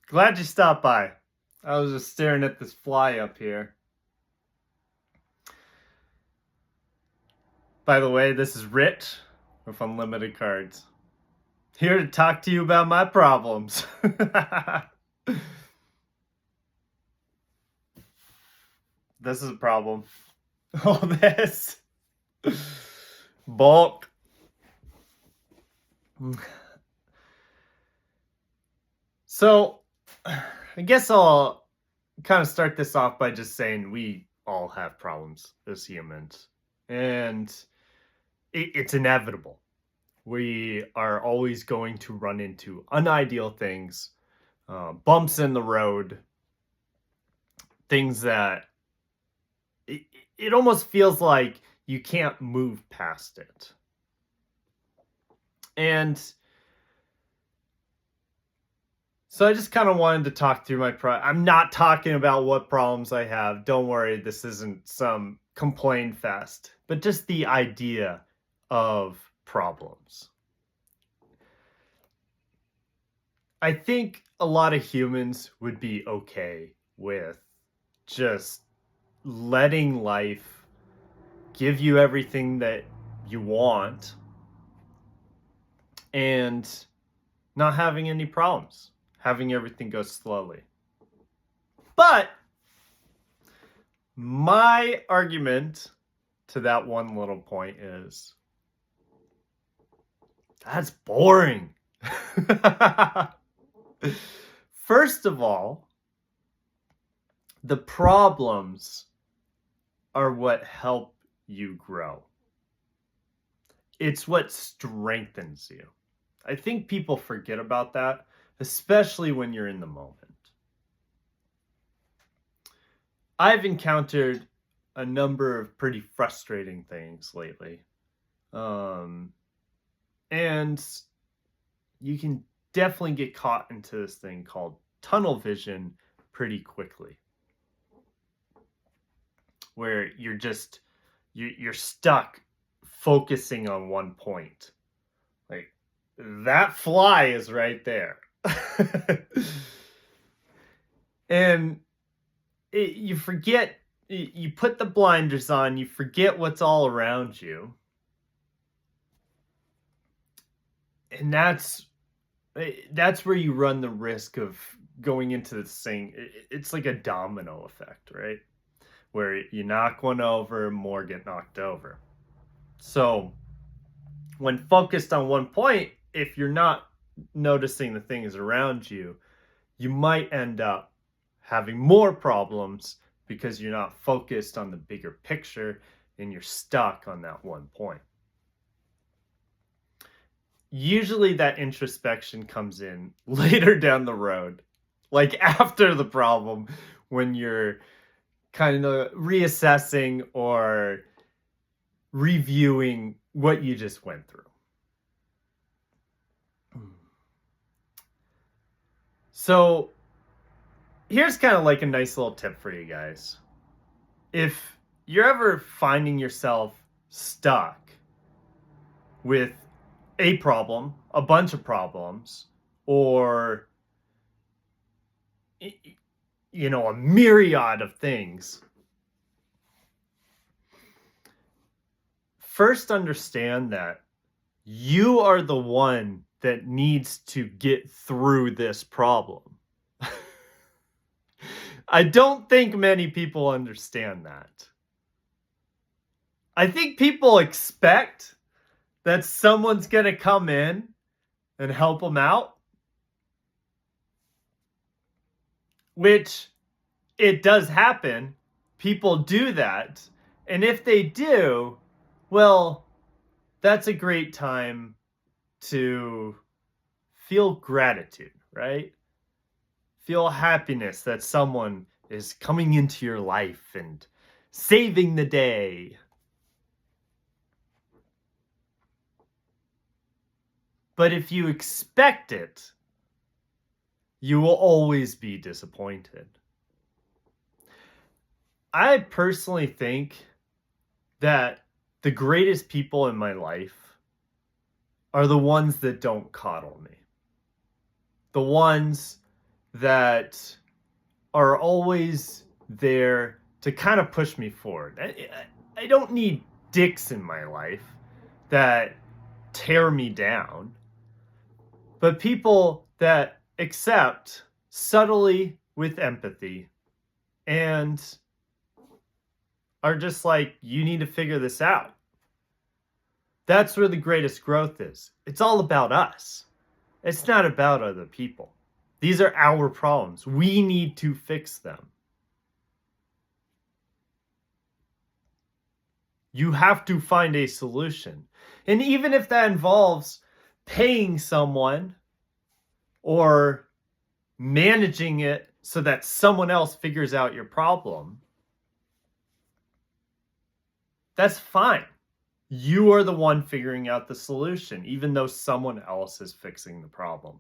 Glad you stopped by. I was just staring at this fly up here. By the way, this is Rich with Unlimited Cards. Here to talk to you about my problems. This is a problem. All this. Bulk. So, I guess I'll kind of start this off by just saying we all have problems as humans. And it's inevitable. We are always going to run into unideal things, bumps in the road, things that it almost feels like you can't move past it. And so I just kind of wanted to talk through I'm not talking about what problems I have. Don't worry, this isn't some complain fest, but just the idea of problems. I think a lot of humans would be okay with just letting life give you everything that you want and not having any problems, having everything go slowly. But my argument to that one little point is that's boring. First of all, the problems are what help you grow. It's what strengthens you. I think people forget about that, especially when you're in the moment. I've encountered a number of pretty frustrating things lately. And you can definitely get caught into this thing called tunnel vision pretty quickly, where you're stuck focusing on one point. Like, that fly is right there. And you forget, you put the blinders on, you forget what's all around you. And that's where you run the risk of going into this thing. It's like a domino effect, right? Where you knock one over, more get knocked over. So when focused on one point, if you're not noticing the things around you, you might end up having more problems because you're not focused on the bigger picture and you're stuck on that one point. Usually that introspection comes in later down the road, like after the problem, when you're kind of reassessing or reviewing what you just went through. So here's kind of like a nice little tip for you guys. If you're ever finding yourself stuck with a problem, a bunch of problems, or a myriad of things, first understand that you are the one that needs to get through this problem. I don't think many people understand that. I think people expect that someone's going to come in and help them out, which it does happen. People do that. And if they do, well, that's a great time to feel gratitude, right? Feel happiness that someone is coming into your life and saving the day. But if you expect it, you will always be disappointed. I personally think that the greatest people in my life are the ones that don't coddle me. The ones that are always there to kind of push me forward. I don't need dicks in my life that tear me down, but people that accept subtly with empathy and are just like, you need to figure this out. That's where the greatest growth is. It's all about us. It's not about other people. These are our problems. We need to fix them. You have to find a solution. And even if that involves paying someone or managing it so that someone else figures out your problem, that's fine. You are the one figuring out the solution, even though someone else is fixing the problem.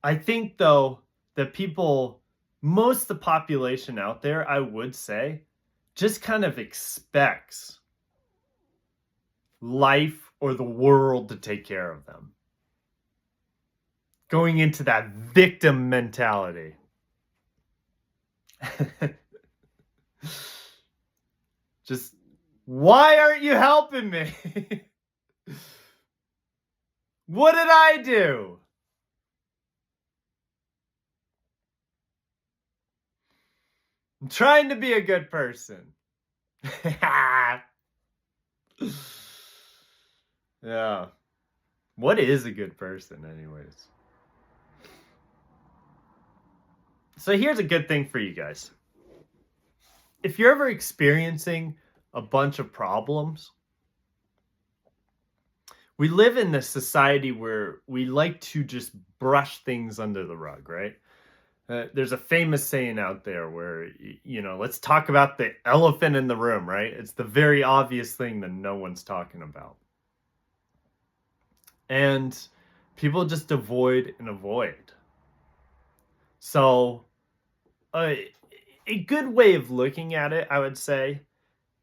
I think, though, that most of the population out there, I would say, just kind of expects life or the world to take care of them. Going into that victim mentality. Just, why aren't you helping me? What did I do? I'm trying to be a good person. Yeah. What is a good person, anyways? So here's a good thing for you guys. If you're ever experiencing a bunch of problems, we live in this society where we like to just brush things under the rug, right? There's a famous saying out there where, let's talk about the elephant in the room, right? It's the very obvious thing that no one's talking about. And people just avoid and avoid. So, a good way of looking at it, I would say,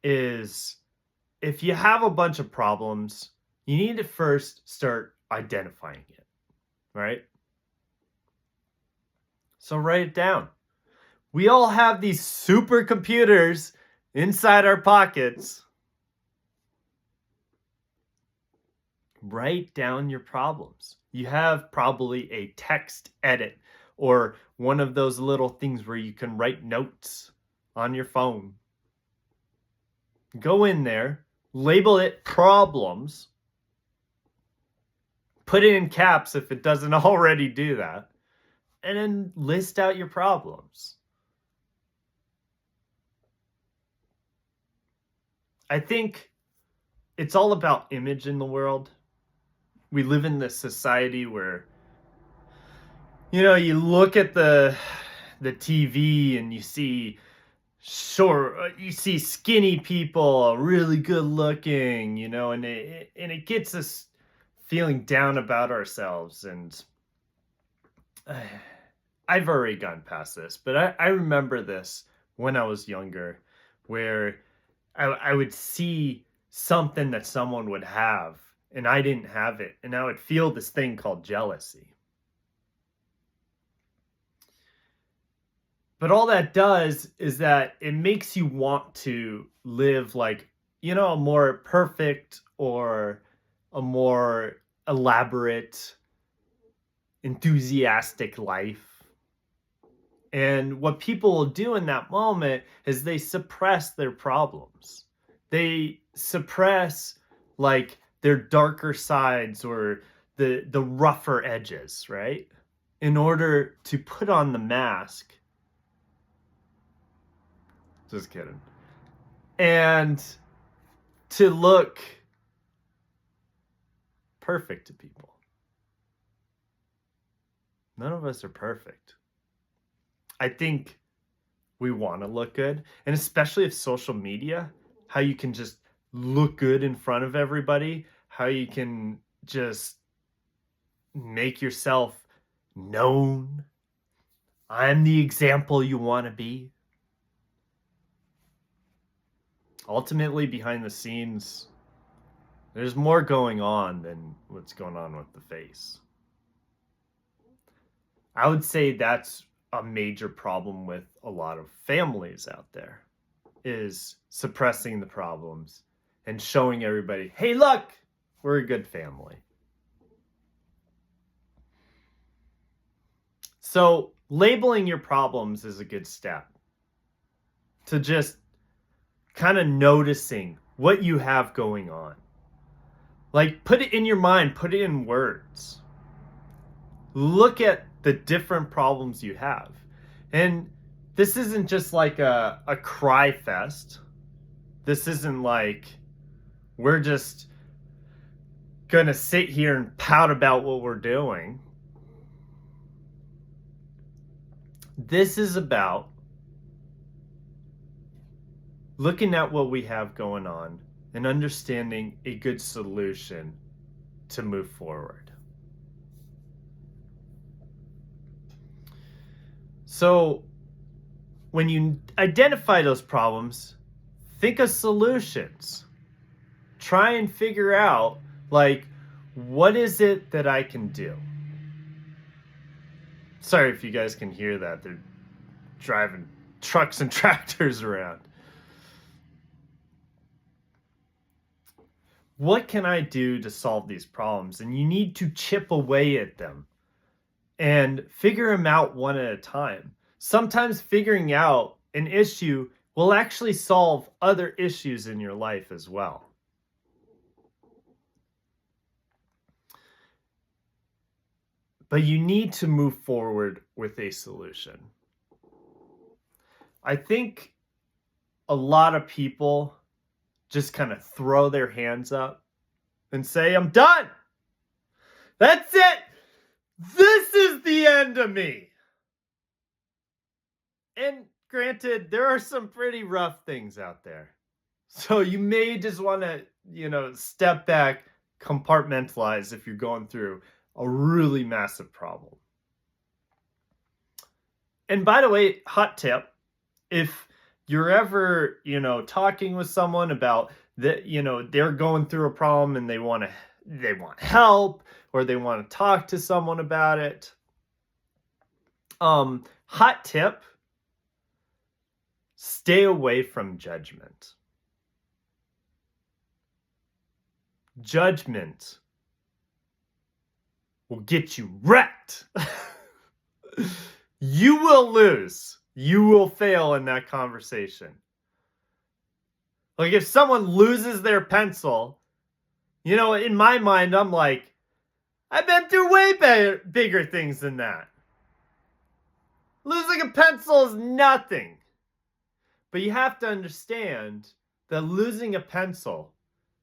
is if you have a bunch of problems, you need to first start identifying it, right? So write it down. We all have these supercomputers inside our pockets. Write down your problems. You have probably a text edit or one of those little things where you can write notes on your phone. Go in there, label it problems, put it in caps if it doesn't already do that, and then list out your problems. I think it's all about image in the world. We live in this society where, you look at the TV and you see skinny people, really good looking, and it gets us feeling down about ourselves. And I've already gone past this, but I remember this when I was younger, where I would see something that someone would have and I didn't have it, and I would feel this thing called jealousy. But all that does is that it makes you want to live like, a more perfect or a more elaborate, enthusiastic life. And what people will do in that moment is they suppress their problems. They suppress like their darker sides or the rougher edges, right? In order to put on the mask. Just kidding. And to look perfect to people. None of us are perfect. I think we want to look good, and especially if social media, how you can just look good in front of everybody, how you can just make yourself known. I'm the example you want to be. Ultimately, behind the scenes, There's more going on than what's going on with the face. I would say that's a major problem with a lot of families out there, is suppressing the problems and showing everybody, hey, look, we're a good family. So, labeling your problems is a good step to just kind of noticing what you have going on. Like, put it in your mind, put it in words. Look at the different problems you have. And this isn't just like a cry fest. This isn't like we're just going to sit here and pout about what we're doing. This is about looking at what we have going on and understanding a good solution to move forward. So, when you identify those problems, think of solutions. Try and figure out, like, what is it that I can do? Sorry if you guys can hear that. They're driving trucks and tractors around. What can I do to solve these problems? And you need to chip away at them and figure them out one at a time. Sometimes figuring out an issue will actually solve other issues in your life as well. But you need to move forward with a solution. I think a lot of people just kind of throw their hands up and say, I'm done. That's it. This is the end of me. And granted, there are some pretty rough things out there. So you may just want to, step back, compartmentalize if you're going through a really massive problem. And by the way, hot tip, if you're ever, talking with someone about that, they're going through a problem and they want help or they want to talk to someone about it. Hot tip, stay away from judgment. Judgment will get you wrecked. You will lose. You will fail in that conversation. Like if someone loses their pencil, in my mind, I'm like, I've been through way bigger things than that. Losing a pencil is nothing. But you have to understand that losing a pencil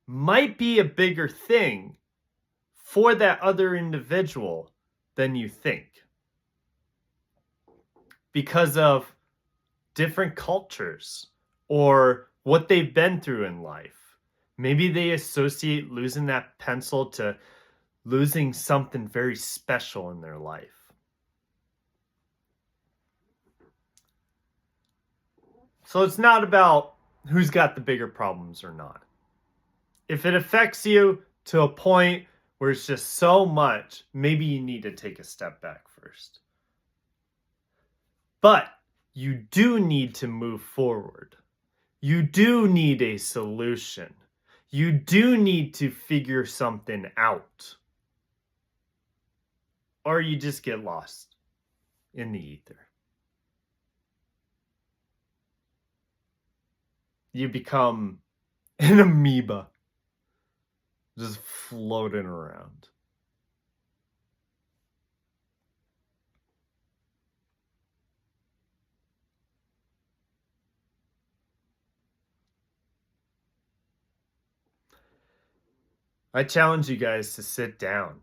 might be a bigger thing for that other individual than you think. Because of different cultures or what they've been through in life. Maybe they associate losing that pencil to losing something very special in their life. So it's not about who's got the bigger problems or not. If it affects you to a point where it's just so much, maybe you need to take a step back first. But you do need to move forward. You do need a solution. You do need to figure something out. Or you just get lost in the ether. You become an amoeba, just floating around. I challenge you guys to sit down,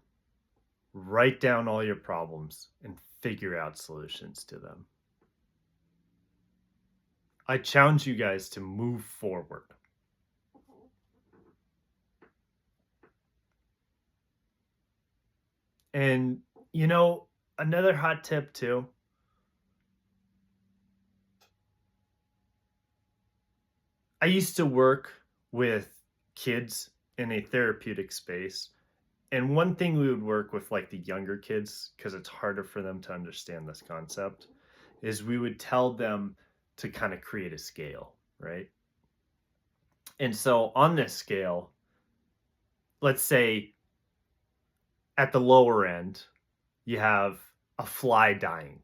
write down all your problems, and figure out solutions to them. I challenge you guys to move forward. And, another hot tip too. I used to work with kids in a therapeutic space. And one thing we would work with like the younger kids, because it's harder for them to understand this concept, is we would tell them to kind of create a scale, right? And so on this scale, let's say at the lower end, you have a fly dying.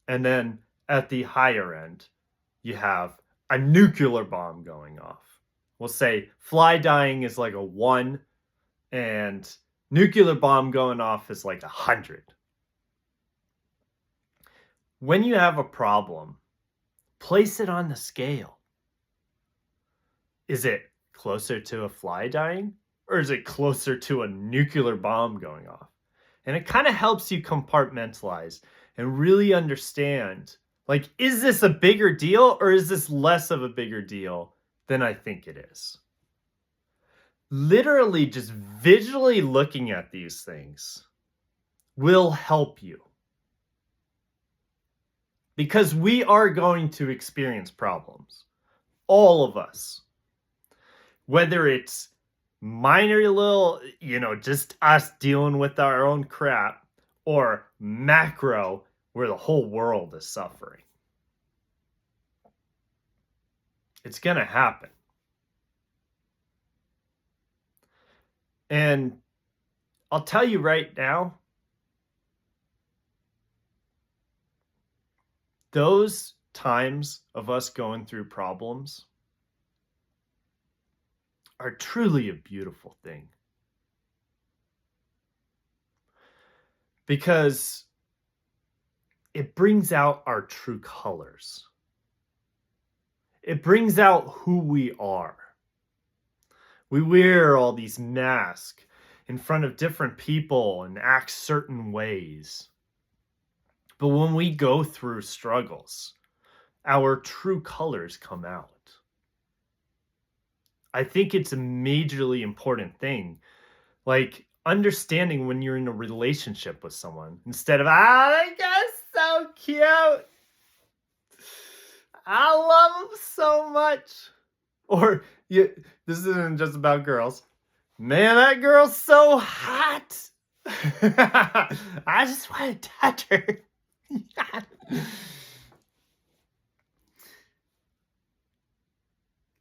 And then at the higher end, you have a nuclear bomb going off. We'll say fly dying is like a 1 and nuclear bomb going off is like 100. When you have a problem, place it on the scale. Is it closer to a fly dying or is it closer to a nuclear bomb going off? And it kind of helps you compartmentalize and really understand, like, is this a bigger deal or is this less of a bigger deal than I think it is? Literally just visually looking at these things will help you. Because we are going to experience problems. All of us. Whether it's minor little, just us dealing with our own crap, or macro, where the whole world is suffering. It's going to happen. And I'll tell you right now, those times of us going through problems are truly a beautiful thing. Because it brings out our true colors. It brings out who we are. We wear all these masks in front of different people and act certain ways. But when we go through struggles, our true colors come out. I think it's a majorly important thing. Like understanding when you're in a relationship with someone instead of, that guy's so cute. I love him so much. Or this isn't just about girls. Man, that girl's so hot. I just want to touch her.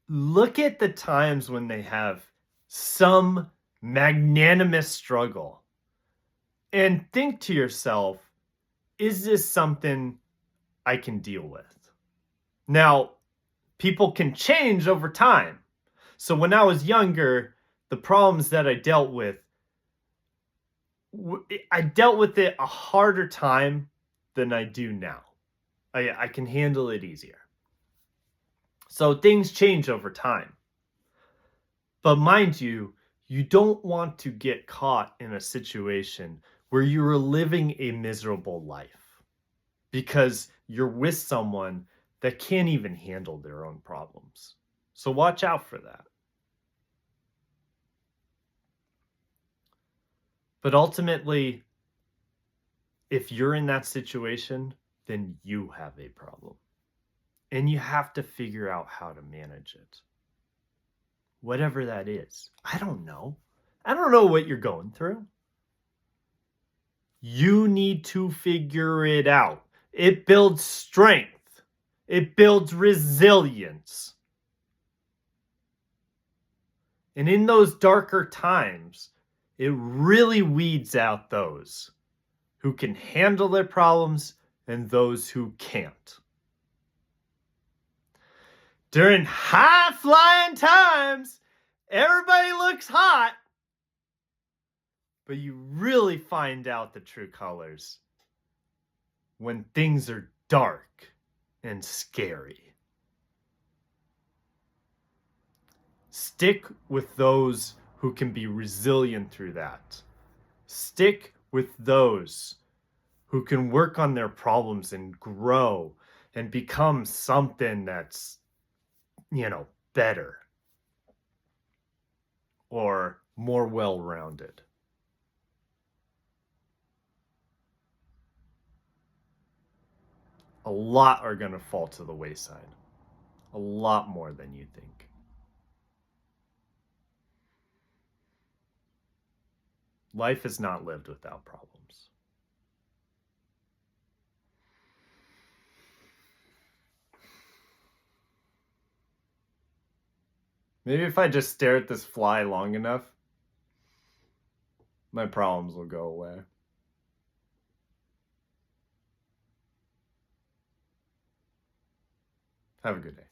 Look at the times when they have some magnanimous struggle and think to yourself, is this something I can deal with? Now, people can change over time. So when I was younger, the problems that I dealt with it a harder time than I do now. I can handle it easier. So things change over time. But mind you, you don't want to get caught in a situation where you're living a miserable life because you're with someone that can't even handle their own problems. So watch out for that. But ultimately, if you're in that situation, then you have a problem. And you have to figure out how to manage it. Whatever that is. I don't know. I don't know what you're going through. You need to figure it out. It builds strength. It builds resilience. And in those darker times, it really weeds out those who can handle their problems and those who can't. During high-flying times, everybody looks hot, but you really find out the true colors when things are dark and scary. Stick with those who can be resilient through that. Stick with those who can work on their problems and grow and become something that's, better or more well-rounded. A lot are going to fall to the wayside. A lot more than you think. Life is not lived without problems. Maybe if I just stare at this fly long enough, my problems will go away. Have a good day.